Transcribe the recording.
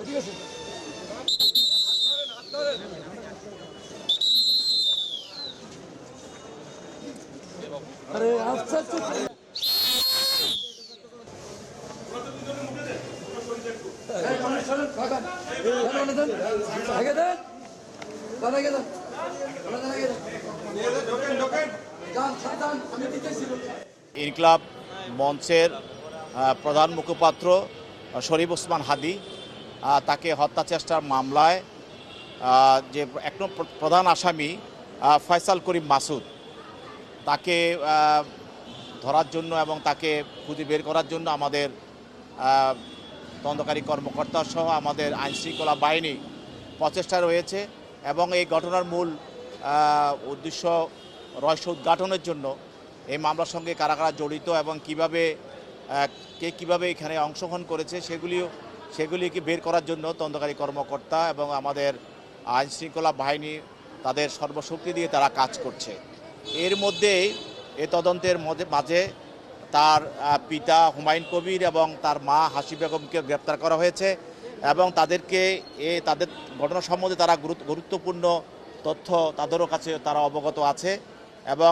ঠিক আছে। আরে আচ্ছা আচ্ছা ইনকিলাব মঞ্চের প্রধান মুখপাত্র শরীফ ওসমান হাদি তাকে হত্যা চেষ্টার মামলায় যে এক প্রধান আসামি ফয়সাল করিম মাসুদ তাকে ধরার জন্য এবং তাকে খুঁজে বের করার জন্য আমাদের তদন্তকারী কর্মকর্তা সহ আমাদের আইনশৃঙ্খলা বাহিনী প্রচেষ্টা রয়েছে এবং এই ঘটনার মূল উদ্দেশ্য রহস্য উদ্ঘাটনের জন্য এই মামলার সঙ্গে কারা কারা জড়িত এবং কে কীভাবে এখানে অংশগ্রহণ করেছে সেগুলিকে বের করার জন্য তদন্তকারী কর্মকর্তা এবং আমাদের আইনশৃঙ্খলা বাহিনী তাদের সর্বশক্তি দিয়ে তারা কাজ করছে। এর মধ্যেই এই তদন্তের মাঝে তার পিতা হুমায়ুন কবির এবং তার মা হাসি বেগমকে গ্রেপ্তার করা হয়েছে এবং তাদের ঘটনা সম্বন্ধে তারা গুরুত্বপূর্ণ তথ্য তাদেরও কাছে তারা অবগত আছে এবং